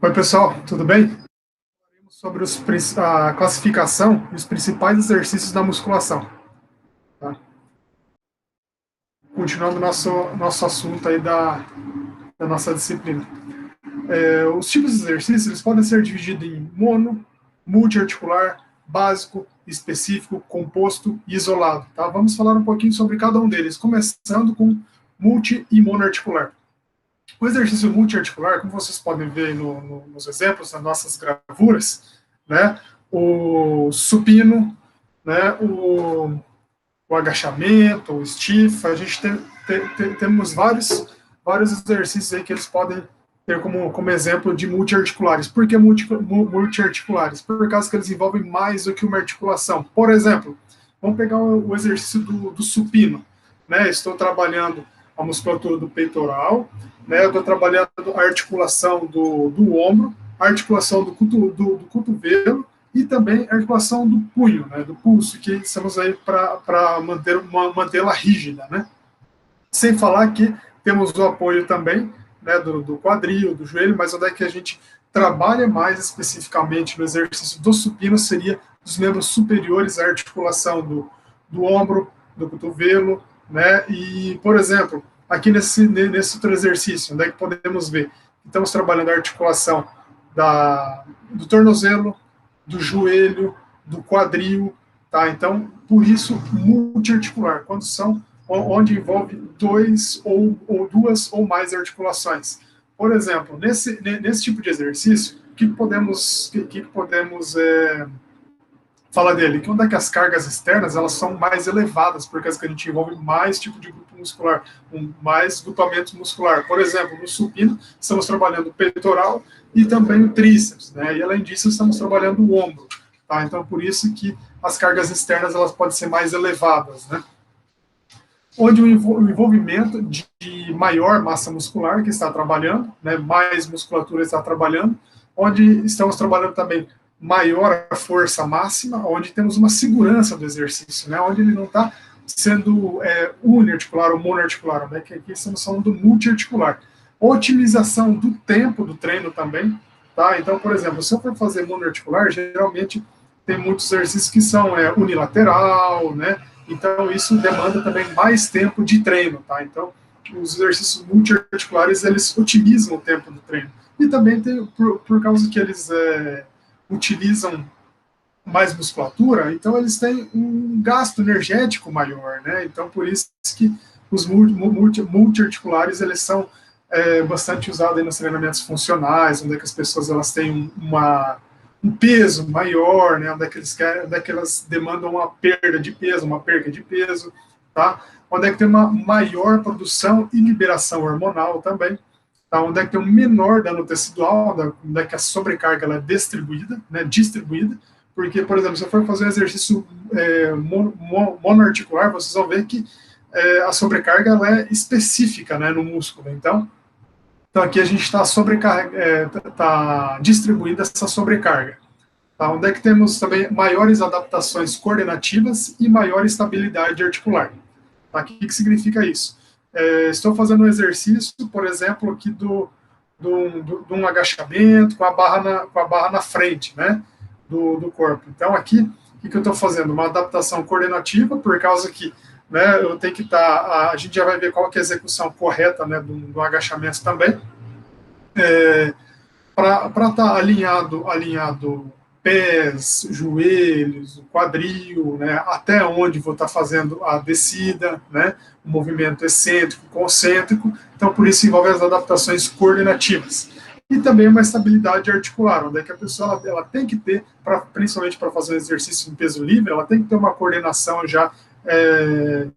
Oi, pessoal, tudo bem? Falaremos sobre a classificação e os principais exercícios da musculação. Tá? Continuando nosso assunto aí da nossa disciplina. Os tipos de exercícios eles podem ser divididos em mono, multiarticular, básico, específico, composto e isolado. Tá? Vamos falar um pouquinho sobre cada um deles, começando com multi e monoarticular. O exercício multiarticular, como vocês podem ver nos exemplos, nas nossas gravuras, né, o supino, né, o agachamento, o stiff, a gente temos vários exercícios aí que eles podem ter como exemplo de multiarticulares. Por que multiarticulares? Por causa que eles envolvem mais do que uma articulação. Por exemplo, vamos pegar o exercício do supino. Né? Estou trabalhando a musculatura do peitoral, né? Eu estou trabalhando a articulação do ombro, a articulação do cotovelo e também a articulação do punho, né? Do pulso, que estamos aí para mantê-la rígida. Né? Sem falar que temos o apoio também, né, do quadril, do joelho, mas onde é que a gente trabalha mais especificamente no exercício do supino seria dos membros superiores, a articulação do ombro, do cotovelo, né? E, por exemplo, aqui nesse outro exercício, onde é que podemos ver? Estamos trabalhando a articulação do tornozelo, do joelho, do quadril, tá? Então, por isso, multiarticular, quando são onde envolve duas ou mais articulações. Por exemplo, nesse tipo de exercício, o que podemos falar dele? Que onde é que as cargas externas elas são mais elevadas, porque a gente envolve mais tipo de grupo muscular, mais grupamento muscular. Por exemplo, no supino, estamos trabalhando o peitoral e também o tríceps, né? E além disso, estamos trabalhando o ombro. Tá? Então, por isso que as cargas externas elas podem ser mais elevadas, né? Onde o envolvimento de maior massa muscular que está trabalhando, né, mais musculatura está trabalhando, onde estamos trabalhando também maior força máxima, onde temos uma segurança do exercício, né, onde ele não está sendo uniarticular ou monoarticular, né, que aqui estamos falando do multiarticular. Otimização do tempo do treino também, tá? Então, por exemplo, se eu for fazer monoarticular, geralmente tem muitos exercícios que são unilateral, né? Então, isso demanda também mais tempo de treino, tá? Então, os exercícios multiarticulares, eles otimizam o tempo do treino. E também tem, por causa que eles utilizam mais musculatura, então eles têm um gasto energético maior, né? Então, por isso que os multiarticulares, eles são bastante usados aí nos treinamentos funcionais, onde é que as pessoas elas têm um peso maior, né, onde é que elas demandam uma perda de peso, uma perca de peso, tá? Onde é que tem uma maior produção e liberação hormonal também, tá? Onde é que tem um menor dano tecidual, onde é que a sobrecarga ela é distribuída, porque, por exemplo, se eu for fazer um exercício monoarticular, vocês vão ver que a sobrecarga ela é específica, né, no músculo, então aqui a gente está distribuindo essa sobrecarga. Tá? Onde é que temos também maiores adaptações coordenativas e maior estabilidade articular. Tá? O que significa isso? Estou fazendo um exercício, por exemplo, aqui de um agachamento com a barra na frente, né, do corpo. Então, aqui, o que eu estou fazendo? Uma adaptação coordenativa, por causa que eu tenho que estar. A gente já vai ver qual que é a execução correta, né, do agachamento também. Para estar alinhado pés, joelhos, quadril, né, até onde vou estar fazendo a descida, né, o movimento excêntrico, concêntrico. Então, por isso envolve as adaptações coordenativas. E também uma estabilidade articular, onde é que a pessoa ela tem que ter, principalmente para fazer um exercício em peso livre, ela tem que ter uma coordenação já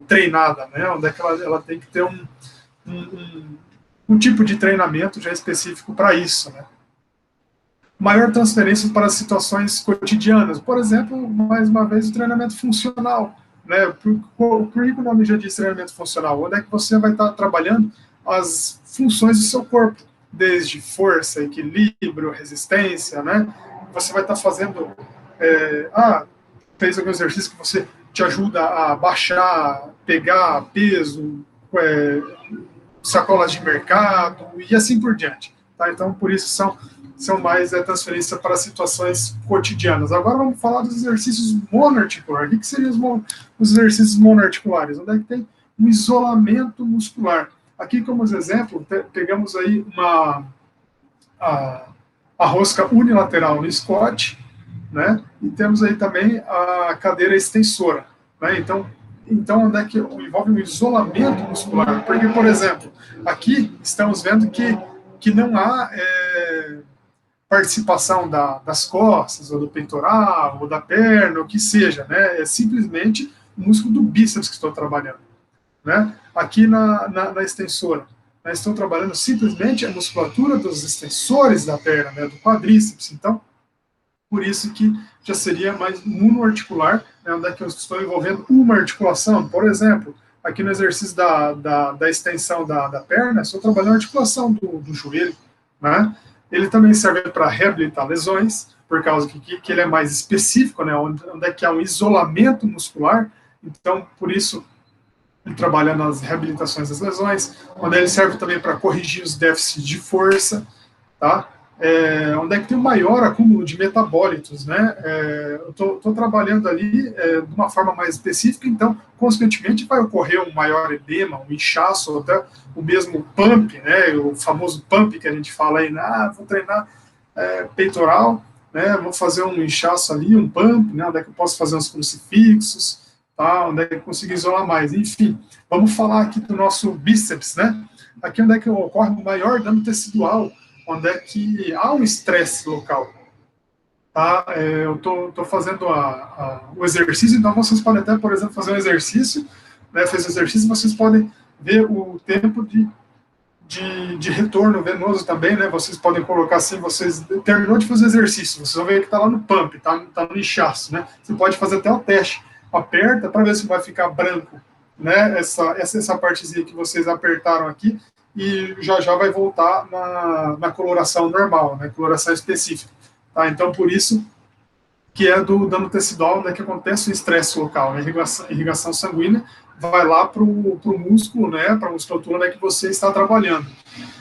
treinada, né, onde é que ela tem que ter um tipo de treinamento já específico para isso, né. Maior transferência para situações cotidianas, por exemplo, mais uma vez, o treinamento funcional, né? Por que o nome já diz treinamento funcional? Onde é que você vai estar trabalhando as funções do seu corpo, desde força, equilíbrio, resistência, né? Você vai estar fazendo, fez algum exercício que você te ajuda a baixar, pegar peso, sacolas de mercado e assim por diante, tá? Então, por isso são são mais transferência para situações cotidianas. Agora vamos falar dos exercícios monoarticulares. O que seriam os exercícios monoarticulares? Onde é que tem um isolamento muscular? Aqui, como exemplo, pegamos aí a rosca unilateral no Scott, né? E temos aí também a cadeira extensora, né? Então, onde é que envolve um isolamento muscular? Porque, por exemplo, aqui estamos vendo que não há participação das costas, ou do peitoral, ou da perna, o que seja, né? É simplesmente o músculo do bíceps que estou trabalhando, né? Aqui na extensora, né? Estou trabalhando simplesmente a musculatura dos extensores da perna, né? Do quadríceps. Então, por isso que já seria mais monoarticular, né? Onde é que eu estou envolvendo uma articulação. Por exemplo, aqui no exercício da extensão da perna, estou trabalhando a articulação do joelho, né? Ele também serve para reabilitar lesões, por causa que ele é mais específico, né? Onde é que há um isolamento muscular. Então, por isso, ele trabalha nas reabilitações das lesões, onde ele serve também para corrigir os déficits de força, tá? Onde é que tem o maior acúmulo de metabólitos, né? Eu estou trabalhando ali de uma forma mais específica, então, consequentemente, vai ocorrer um maior edema, um inchaço, ou até o mesmo pump, né? O famoso pump que a gente fala aí, vou treinar peitoral, né? Vou fazer um inchaço ali, um pump, né? Onde é que eu posso fazer uns crucifixos, tá? Onde é que eu consigo isolar mais? Enfim, vamos falar aqui do nosso bíceps, né? Aqui onde é que ocorre o maior dano tecidual, onde é que há um estresse local. Tá? Eu estou fazendo o exercício, então vocês podem até, por exemplo, fazer um exercício, né, fez o exercício, vocês podem ver o tempo de retorno venoso também, né? Vocês podem colocar assim, vocês terminou de fazer o exercício, vocês vão ver que está lá no pump, está no inchaço, né? Você pode fazer até o teste, aperta para ver se vai ficar branco, né? Essa partezinha que vocês apertaram aqui, e já vai voltar na coloração normal, né? Coloração específica, tá? Então, por isso que é do dano tecidual, né, que acontece o estresse local, né? Irrigação sanguínea vai lá para o músculo, né, para a musculatura, né, que você está trabalhando.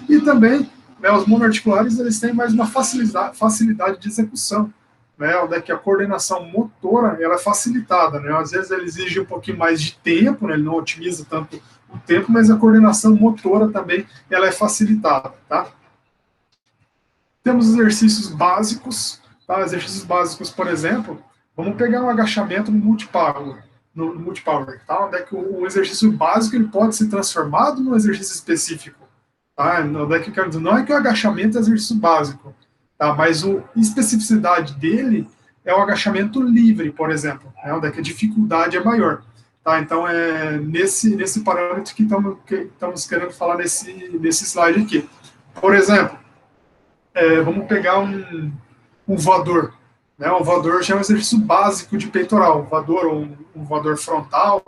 E também, né, os monoarticulares, eles têm mais uma facilidade de execução, né, onde é que a coordenação motora ela é facilitada, né? Às vezes ele exige um pouquinho mais de tempo, né, ele não otimiza tanto o tempo, mas a coordenação motora também ela é facilitada, tá? Temos exercícios básicos, tá? Exercícios básicos, por exemplo, vamos pegar um agachamento no multipower, tá? Onde é que o exercício básico ele pode ser transformado num exercício específico, tá? Onde é que eu quero dizer? Não é que o agachamento é exercício básico, tá? Mas a especificidade dele é o agachamento livre, por exemplo, né? Onde é que a dificuldade é maior. Tá, então, é nesse parâmetro que estamos querendo falar nesse slide aqui. Por exemplo, vamos pegar um voador. Né? Um voador já é um exercício básico de peitoral, um voador ou um voador frontal.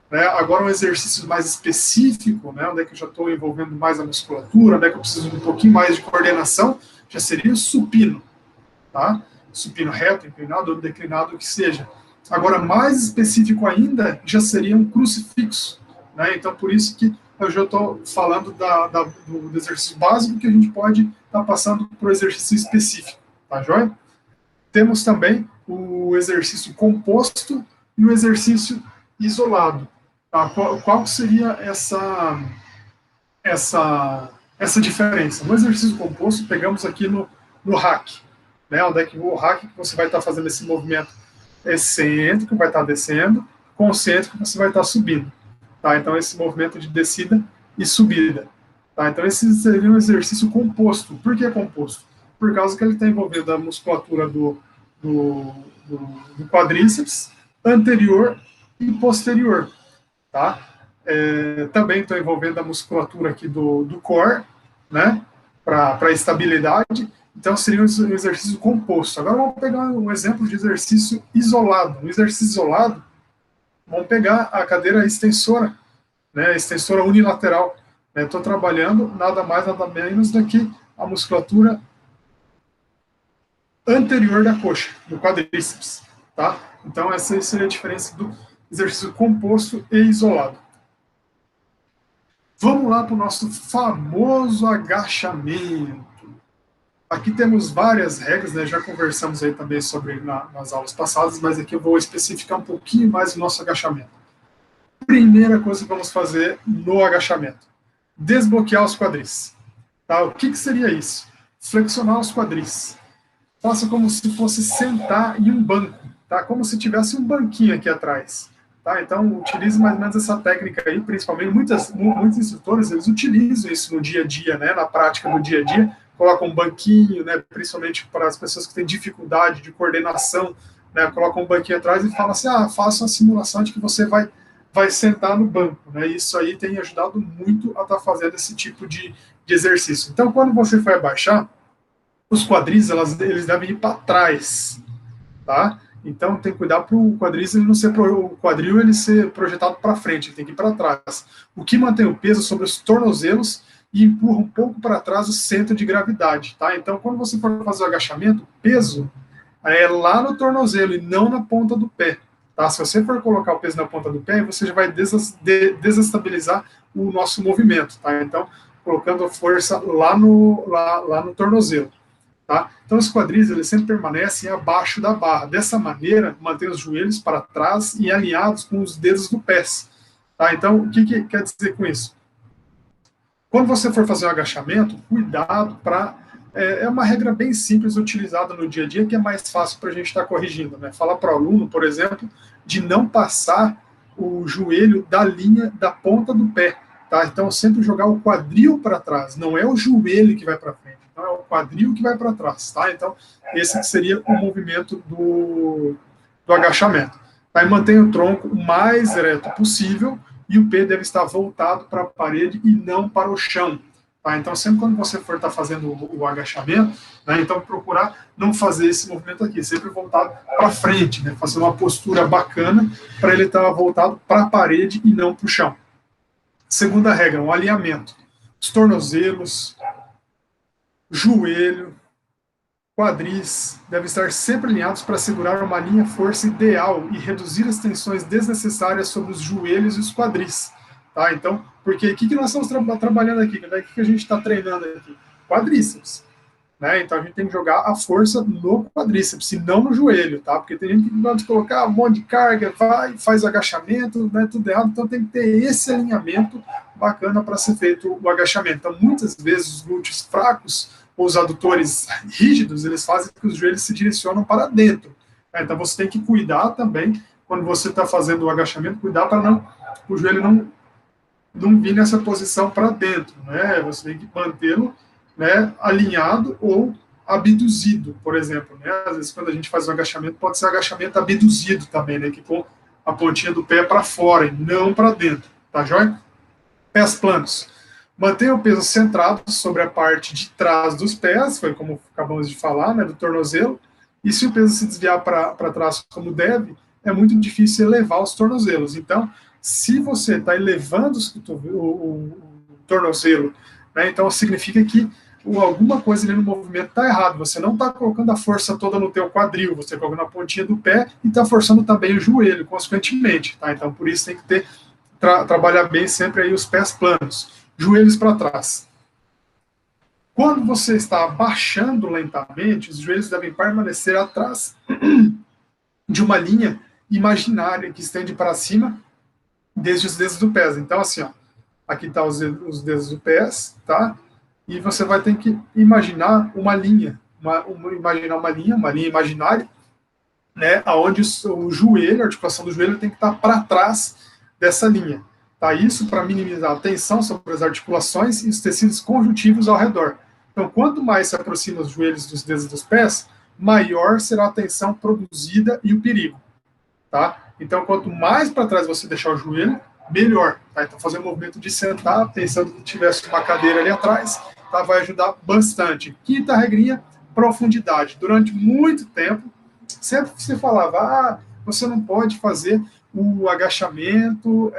Né? Agora, um exercício mais específico, né? Onde é que eu já estou envolvendo mais a musculatura, onde é que eu preciso de um pouquinho mais de coordenação, já seria o supino. Tá? Supino reto, inclinado ou declinado, o que seja. Agora, mais específico ainda, já seria um crucifixo. Né? Então, por isso que eu já estou falando do exercício básico, que a gente pode estar passando para o exercício específico. Tá joia? Temos também o exercício composto e o exercício isolado. Tá? Qual seria essa diferença? No exercício composto, pegamos aqui no hack, né? Onde é que o hack que você vai estar fazendo esse movimento excêntrico, vai estar descendo, concêntrico, você vai estar subindo. Tá? Então, esse movimento de descida e subida. Tá? Então, esse seria um exercício composto. Por que composto? Por causa que ele está envolvendo a musculatura do quadríceps anterior e posterior. Tá? Também estou envolvendo a musculatura aqui do core, né? Para estabilidade. Então, seria um exercício composto. Agora, vamos pegar um exemplo de exercício isolado. Um exercício isolado, vamos pegar a cadeira extensora, né, extensora unilateral. Estou trabalhando nada mais, nada menos do que a musculatura anterior da coxa, do quadríceps. Tá? Então, essa seria a diferença do exercício composto e isolado. Vamos lá para o nosso famoso agachamento. Aqui temos várias regras, né? Já conversamos aí também sobre nas aulas passadas, mas aqui eu vou especificar um pouquinho mais o nosso agachamento. Primeira coisa que vamos fazer no agachamento: desbloquear os quadris. Tá? O que seria isso? Flexionar os quadris. Faça como se fosse sentar em um banco, tá? Como se tivesse um banquinho aqui atrás. Tá? Então, utilize mais ou menos essa técnica aí, principalmente muitos instrutores, eles utilizam isso no dia a dia, né? Na prática do dia a dia, colocam um banquinho, né? Principalmente para as pessoas que têm dificuldade de coordenação, né? Colocam um banquinho atrás e falam assim, faça uma simulação de que você vai sentar no banco, né? Isso aí tem ajudado muito a estar fazendo esse tipo de exercício. Então, quando você for abaixar, os quadris, eles devem ir para trás, tá? Então, tem que cuidar para o quadris ele não ser o quadril ele ser projetado para frente, ele tem que ir para trás. O que mantém o peso sobre os tornozelos e empurra um pouco para trás o centro de gravidade, tá? Então, quando você for fazer o agachamento, o peso é lá no tornozelo e não na ponta do pé, tá? Se você for colocar o peso na ponta do pé, você já vai desestabilizar o nosso movimento, tá? Então, colocando a força lá no tornozelo. Tá? Então, os quadris eles sempre permanecem abaixo da barra. Dessa maneira, mantém os joelhos para trás e alinhados com os dedos do pé. Tá? Então, o que quer dizer com isso? Quando você for fazer um agachamento, cuidado para... É uma regra bem simples utilizada no dia a dia, que é mais fácil para a gente estar corrigindo. Né? Fala para o aluno, por exemplo, de não passar o joelho da linha da ponta do pé. Tá? Então, sempre jogar o quadril para trás, não é o joelho que vai para frente. Então, é o quadril que vai para trás, tá? Então, esse seria o movimento do agachamento. Tá? E mantenha o tronco o mais ereto possível e o pé deve estar voltado para a parede e não para o chão. Tá? Então, sempre quando você for estar fazendo o agachamento, né, então procurar não fazer esse movimento aqui, sempre voltado para frente, né, fazer uma postura bacana para ele estar voltado para a parede e não para o chão. Segunda regra, o alinhamento. Os tornozelos, joelho, quadris devem estar sempre alinhados para segurar uma linha força ideal e reduzir as tensões desnecessárias sobre os joelhos e os quadris. Tá? Então, porque o que nós estamos trabalhando aqui? O que a gente está treinando aqui? Quadríceps. Né? Então, a gente tem que jogar a força no quadríceps e não no joelho, tá? Porque tem gente que gosta de colocar um monte de carga, faz agachamento, né? Tudo errado. Então, tem que ter esse alinhamento bacana para ser feito o agachamento. Então, muitas vezes, os glúteos fracos ou os adutores rígidos, eles fazem que os joelhos se direcionam para dentro. Né? Então, você tem que cuidar também, quando você está fazendo o agachamento, cuidar para o joelho não vir nessa posição para dentro. Né? Você tem que mantê-lo, né, alinhado ou abduzido, por exemplo. Né? Às vezes, quando a gente faz um agachamento, pode ser agachamento abduzido também, né, que com a pontinha do pé para fora e não para dentro. Tá joia? Pés planos. Mantenha o peso centrado sobre a parte de trás dos pés, foi como acabamos de falar, né, do tornozelo, e se o peso se desviar para trás como deve, é muito difícil elevar os tornozelos. Então, se você está elevando o tornozelo, né, então significa que alguma coisa ali no movimento está errado. Você não está colocando a força toda no teu quadril, você está colocando na pontinha do pé e está forçando também o joelho, consequentemente. Tá? Então, por isso tem que trabalhar bem sempre aí os pés planos, joelhos para trás. Quando você está abaixando lentamente, os joelhos devem permanecer atrás de uma linha imaginária que estende para cima desde os dedos do pé. Então, assim, ó, aqui está os dedos do pé, tá? E você vai ter que imaginar uma linha, uma linha imaginária, né? Aonde o joelho, a articulação do joelho tem que estar para trás dessa linha. Tá? Isso para minimizar a tensão sobre as articulações e os tecidos conjuntivos ao redor. Então, quanto mais se aproxima os joelhos dos dedos dos pés, maior será a tensão produzida e o perigo. Tá? Então, quanto mais para trás você deixar o joelho, melhor. Tá? Então, fazer um movimento de sentar, pensando que tivesse uma cadeira ali atrás, tá? Vai ajudar bastante. Quinta regrinha, profundidade. Durante muito tempo, sempre se falava, você não pode fazer o agachamento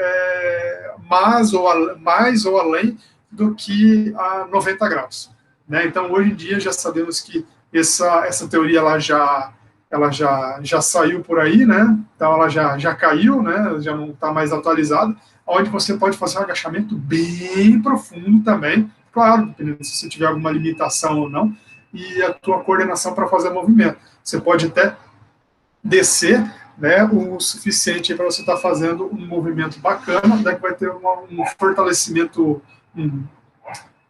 mais ou além do que a 90 graus. Né? Então, hoje em dia, já sabemos que essa teoria ela já saiu por aí, né? Então ela já caiu, né? Já não está mais atualizada, onde você pode fazer um agachamento bem profundo também, claro, dependendo se você tiver alguma limitação ou não, e a tua coordenação para fazer o movimento. Você pode até descer, né, o suficiente para você estar fazendo um movimento bacana, daí vai ter um fortalecimento,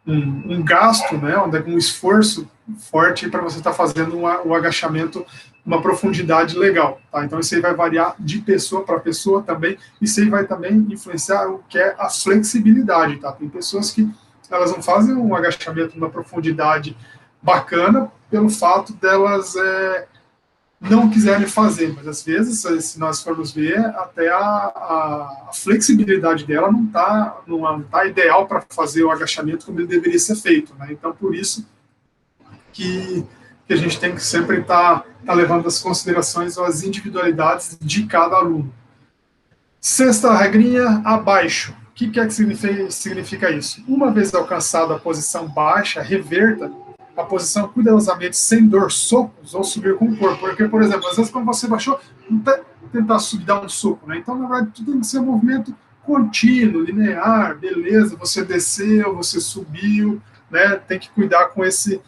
um gasto, né, um esforço forte para você estar fazendo um agachamento, uma profundidade legal. Tá? Então, isso aí vai variar de pessoa para pessoa também, isso aí vai também influenciar o que é a flexibilidade. Tá? Tem pessoas que elas não fazem um agachamento numa profundidade bacana pelo fato delas não quiserem fazer, mas às vezes, se nós formos ver, até a flexibilidade dela não tá ideal para fazer o agachamento como ele deveria ser feito. Né? Então, por isso que a gente tem que sempre estar levando as considerações as individualidades de cada aluno. Sexta regrinha, abaixo. O que significa isso? Uma vez alcançada a posição baixa, reverta a posição cuidadosamente, sem dor, socos, ou subir com o corpo. Porque, por exemplo, às vezes quando você baixou, não tentar subir, dar um soco, né? Então, na verdade, tudo tem que ser um movimento contínuo, linear, beleza, você desceu, você subiu, né? Tem que cuidar com esse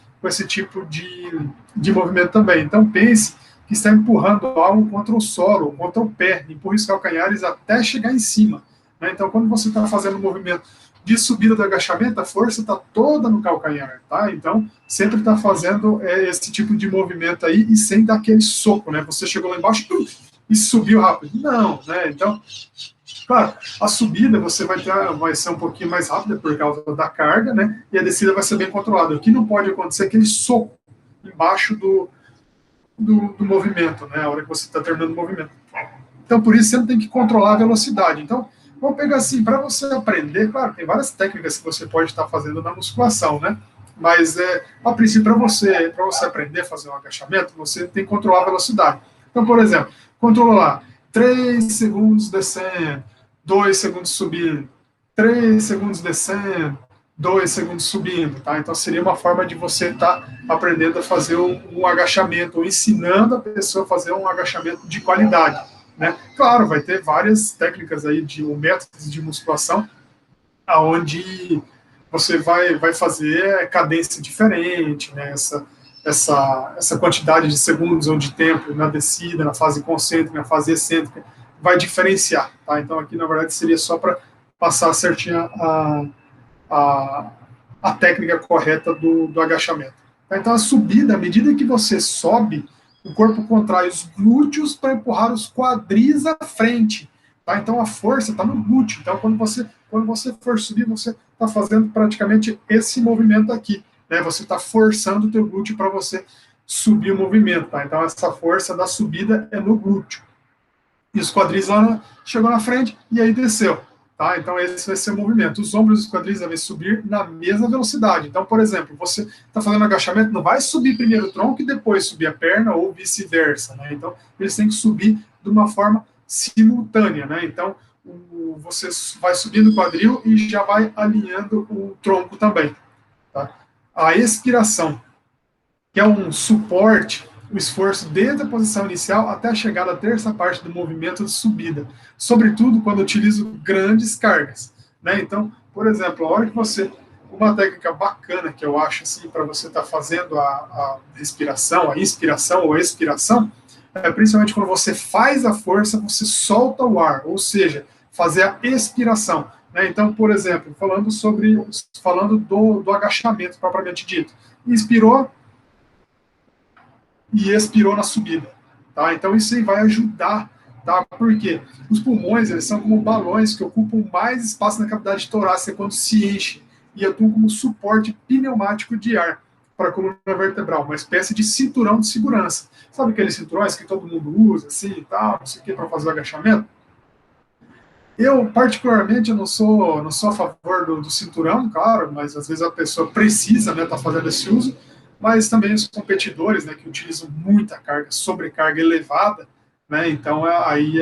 tipo de movimento também. Então, pense que está empurrando algo contra o solo, contra o pé, empurra os calcanhares até chegar em cima. Né? Então, quando você está fazendo um movimento de subida do agachamento, a força está toda no calcanhar, tá? Então, sempre está fazendo esse tipo de movimento aí e sem dar aquele soco, né? Você chegou lá embaixo e subiu rápido. Não, né? Então, claro, a subida vai ser um pouquinho mais rápida por causa da carga, né? E a descida vai ser bem controlada. O que não pode acontecer é aquele soco embaixo do movimento, né? A hora que você está terminando o movimento. Então, por isso, sempre tem que controlar a velocidade. Então, vamos pegar assim, para você aprender, claro, tem várias técnicas que você pode estar fazendo na musculação, né? Mas, a princípio, para você aprender a fazer um agachamento, você tem que controlar a velocidade. Então, por exemplo, controla lá, 3 segundos descendo, 2 segundos subindo, 3 segundos descendo, 2 segundos subindo, tá? Então, seria uma forma de você estar aprendendo a fazer um agachamento, ou ensinando a pessoa a fazer um agachamento de qualidade. Né? Claro, vai ter várias técnicas aí métodos de musculação aonde você vai fazer cadência diferente, né? Essa quantidade de segundos ou de tempo na descida, na fase concêntrica, na fase excêntrica, vai diferenciar. Tá? Então, aqui, na verdade, seria só para passar certinho a técnica correta do agachamento. Tá? Então, a subida, à medida que você sobe, o corpo contrai os glúteos para empurrar os quadris à frente. Tá? Então, a força está no glúteo. Então, quando você for subir, você está fazendo praticamente esse movimento aqui. Né? Você está forçando o teu glúteo para você subir o movimento. Tá? Então, essa força da subida é no glúteo. E os quadris lá chegou na frente e aí desceu. Tá? Então, esse vai ser o movimento. Os ombros e os quadris devem subir na mesma velocidade. Então, por exemplo, você está fazendo agachamento, não vai subir primeiro o tronco e depois subir a perna ou vice-versa. Né? Então, eles têm que subir de uma forma simultânea. Né? Então, você vai subindo o quadril e já vai alinhando o tronco também. Tá? A expiração, que é um suporte, o esforço desde a posição inicial até a chegada à terça parte do movimento de subida, sobretudo quando utilizo grandes cargas. Né? Então, por exemplo, a hora que uma técnica bacana que eu acho assim, para você estar fazendo a respiração, a inspiração ou a expiração, principalmente quando você faz a força, você solta o ar, ou seja, fazer a expiração. Né? Então, por exemplo, falando do agachamento propriamente dito, inspirou e expirou na subida. Tá? Então, isso aí vai ajudar. Tá? Porque os pulmões eles são como balões que ocupam mais espaço na cavidade torácica quando se enchem e atuam como suporte pneumático de ar para a coluna vertebral, uma espécie de cinturão de segurança. Sabe aqueles cinturões que todo mundo usa, assim e tal, não sei o que, para fazer o agachamento? Eu, particularmente, eu não sou a favor do cinturão, claro, mas às vezes a pessoa precisa, né, tá fazendo esse uso, mas também os competidores, né, que utilizam muita carga, sobrecarga elevada, né, então aí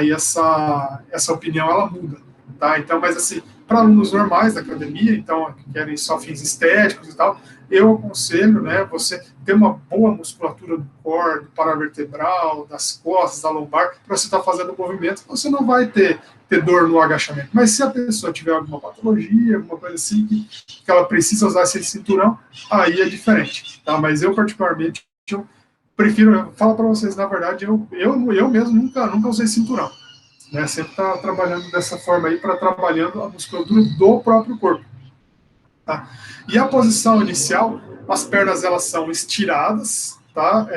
essa opinião ela muda, tá? Então, mas assim, Para alunos normais da academia, então, que querem só fins estéticos e tal, eu aconselho, né, você ter uma boa musculatura do core, do paravertebral, das costas, da lombar, para você estar fazendo o movimento, você não vai ter dor no agachamento. Mas se a pessoa tiver alguma patologia, alguma coisa assim, que ela precisa usar esse cinturão, aí é diferente, tá? Mas eu, particularmente, eu prefiro, eu falo para vocês, na verdade, eu mesmo nunca usei cinturão, né? Sempre tá trabalhando dessa forma aí, para trabalhando a musculatura do próprio corpo, tá? E a posição inicial, as pernas elas são estiradas, tá?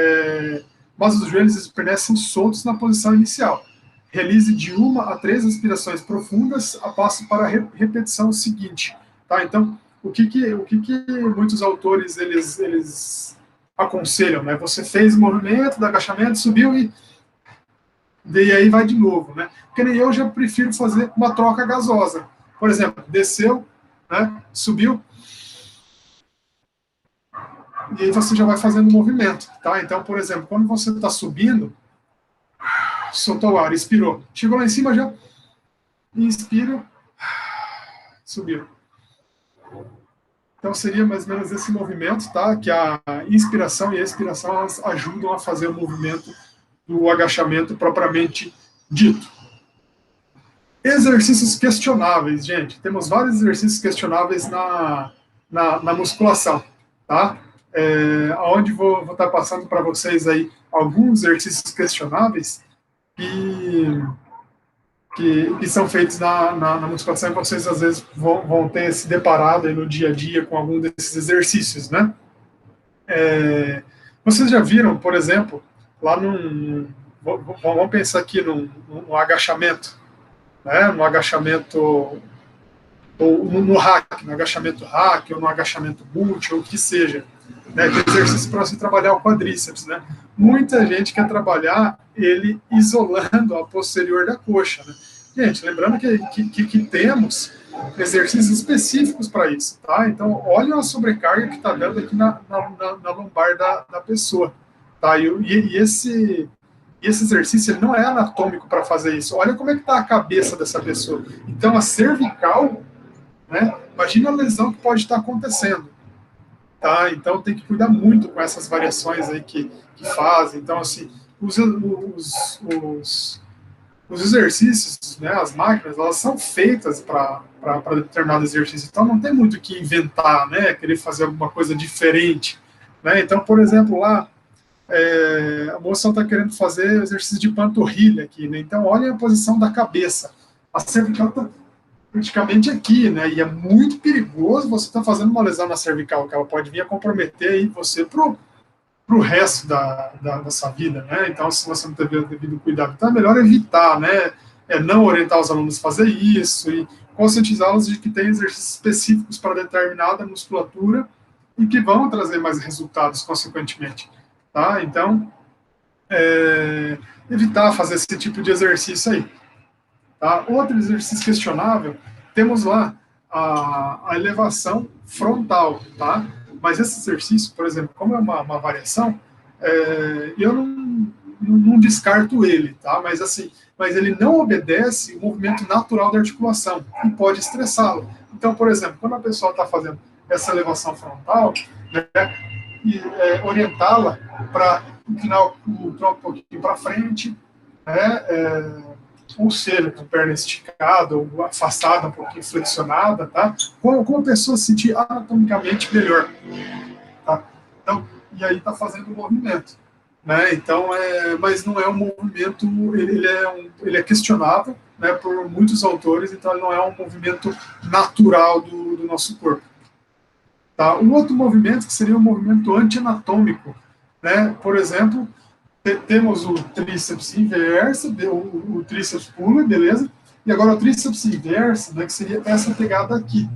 Mas os joelhos permanecem soltos na posição inicial. Realize de 1 a 3 respirações profundas a passo para a repetição seguinte, tá? Então, o que muitos autores eles aconselham, né? Você fez o movimento do agachamento, subiu e aí vai de novo, né? Porque nem eu já prefiro fazer uma troca gasosa. Por exemplo, desceu, né? Subiu, e aí você já vai fazendo o movimento, tá? Então, por exemplo, quando você está subindo, soltou o ar, expirou. Chegou lá em cima, já inspira, subiu. Então seria mais ou menos esse movimento, tá? Que a inspiração e a expiração elas ajudam a fazer o movimento do agachamento propriamente dito. Exercícios questionáveis, gente. Temos vários exercícios questionáveis na musculação, tá? Onde vou estar passando para vocês aí alguns exercícios questionáveis que são feitos na musculação, e vocês às vezes vão ter se deparado aí no dia a dia com algum desses exercícios, né? Vocês já viram, por exemplo, lá vamos pensar aqui no agachamento, né? No agachamento, ou no hack, no agachamento hack, ou no agachamento multi, ou o que seja, né? Que é exercício para você trabalhar o quadríceps, né? Muita gente quer trabalhar ele isolando a posterior da coxa, né? Gente, lembrando que temos exercícios específicos para isso, tá? Então, olha a sobrecarga que está dando aqui na lombar da pessoa, tá? E esse exercício ele não é anatômico para fazer isso. Olha como é que está a cabeça dessa pessoa. Então, a cervical, né? Imagina a lesão que pode estar acontecendo, tá? Então, tem que cuidar muito com essas variações aí que fazem. Então, assim, os exercícios, né, as máquinas, elas são feitas para determinado exercício. Então, não tem muito o que inventar, né? Querer fazer alguma coisa diferente, né? Então, por exemplo, lá, a moça está querendo fazer exercício de panturrilha aqui, né? Então, olha a posição da cabeça. A cervical está praticamente aqui, né? E é muito perigoso você estar fazendo uma lesão na cervical, que ela pode vir a comprometer aí você pro resto da sua vida, né? Então, se você não tiver o devido cuidado, então é melhor evitar, né? Não orientar os alunos a fazer isso e conscientizá-los de que tem exercícios específicos para determinada musculatura e que vão trazer mais resultados, consequentemente, tá? Então, evitar fazer esse tipo de exercício aí, tá? Outro exercício questionável, temos lá a elevação frontal, tá? Mas esse exercício, por exemplo, como é uma variação, eu não descarto ele, tá? Mas assim, ele não obedece o movimento natural da articulação e pode estressá-lo. Então, por exemplo, quando a pessoa está fazendo essa elevação frontal, né, e orientá-la para inclinar o tronco um pouquinho para frente, né, ou seja, com a perna esticada ou afastada, um pouquinho flexionada, tá? Como a pessoa se sentir anatomicamente melhor, tá? Então, e aí tá fazendo o movimento, né? Então, mas não é um movimento, ele é questionável, né, por muitos autores, então ele não é um movimento natural do nosso corpo, tá? Um outro movimento que seria um movimento anti-anatômico, né? Por exemplo, temos o tríceps inverso, o tríceps pula, beleza? E agora o tríceps inverso, né, que seria essa pegada aqui,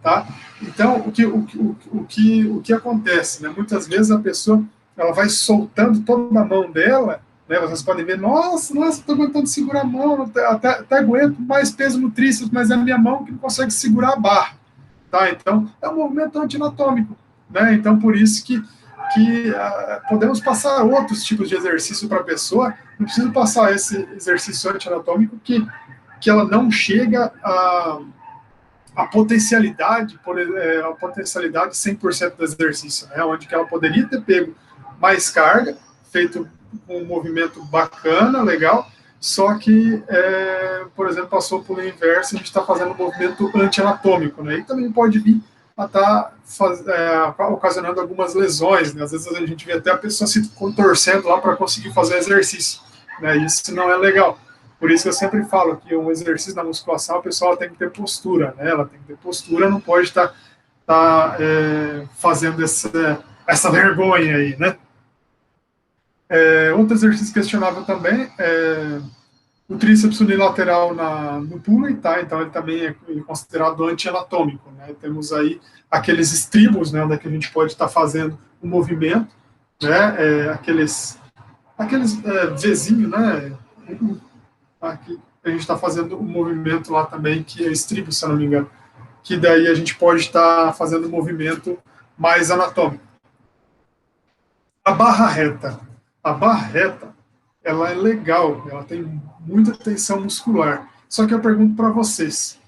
tá? Então, o que acontece, né? Muitas vezes a pessoa ela vai soltando toda a mão dela, né? Vocês podem ver, nossa, estou aguentando segurar a mão, até aguento mais peso no tríceps, mas é a minha mão que não consegue segurar a barra, tá? Então, é um movimento antinatômico, né? Então, por isso que podemos passar outros tipos de exercício para a pessoa, não precisa passar esse exercício anti-anatômico que ela não chega a potencialidade, a potencialidade 100% do exercício, né? Onde que ela poderia ter pego mais carga, feito um movimento bacana, legal, só que, por exemplo, passou por inverso, a gente está fazendo um movimento anti-anatômico, né? E também pode vir a estar ocasionando algumas lesões, né? Às vezes a gente vê até a pessoa se contorcendo lá para conseguir fazer exercício, né? Isso não é legal. Por isso que eu sempre falo que um exercício na musculação, a pessoa tem que ter postura, né? Ela tem que ter postura, não pode estar fazendo essa vergonha aí, né? Outro exercício questionável também é o tríceps unilateral no pulley, tá? Então ele também é considerado anti-anatômico, né? Temos aí aqueles estribos, né, onde é que a gente pode estar fazendo o movimento, né? Aqueles Vzinho, né? Aqui a gente está fazendo um movimento lá também que é estribo, se eu não me engano, que daí a gente pode estar fazendo um movimento mais anatômico. A barra reta. A barra reta, ela é legal, ela tem muita tensão muscular. Só que eu pergunto para vocês,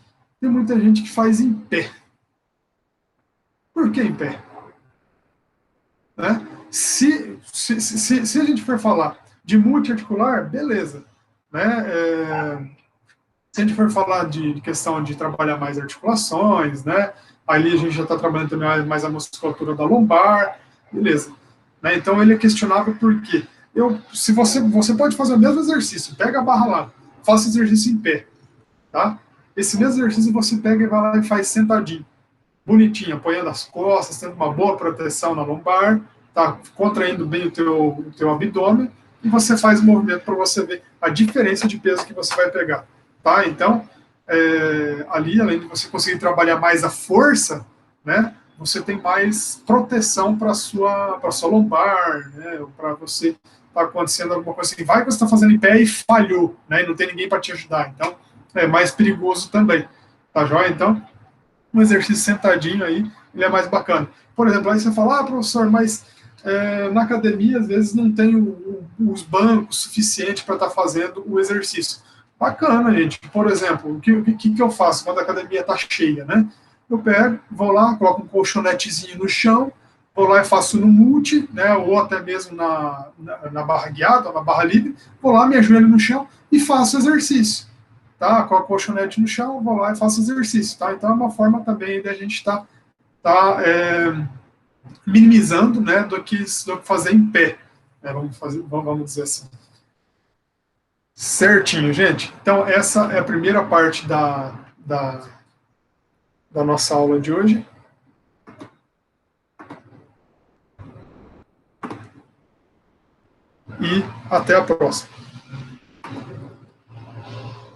tem muita gente que faz em pé. Por que em pé? Né? Se a gente for falar de multiarticular, beleza. Né? Se a gente for falar de questão de trabalhar mais articulações, né? Ali a gente já está trabalhando também mais a musculatura da lombar, beleza. Né? Então ele é questionável porque se você pode fazer o mesmo exercício, pega a barra lá, faça o exercício em pé, tá? Esse mesmo exercício você pega e vai lá e faz sentadinho, bonitinho, apoiando as costas, tendo uma boa proteção na lombar, tá? Contraindo bem o teu abdômen, e você faz o movimento para você ver a diferença de peso que você vai pegar, tá? Então, ali, além de você conseguir trabalhar mais a força, né? Você tem mais proteção para sua lombar, né? Para você tá acontecendo alguma coisa assim, vai que você está fazendo em pé e falhou, né? E não tem ninguém para te ajudar, então é mais perigoso também, tá joia? Então, um exercício sentadinho aí, ele é mais bacana. Por exemplo, aí você fala, professor, mas na academia às vezes não tem os bancos suficientes para estar fazendo o exercício. Bacana, gente. Por exemplo, o que eu faço quando a academia está cheia, né? Eu pego, vou lá, coloco um colchonetezinho no chão, vou lá e faço no multi, né? Ou até mesmo na barra guiada, na barra livre, vou lá, me ajoelho no chão e faço exercício. Tá? Com a colchonete no chão, vou lá e faço exercício, tá? Então é uma forma também de a gente minimizando, né, do que fazer em pé, né? Vamos dizer assim. Certinho, gente. Então essa é a primeira parte da nossa aula de hoje. E até a próxima.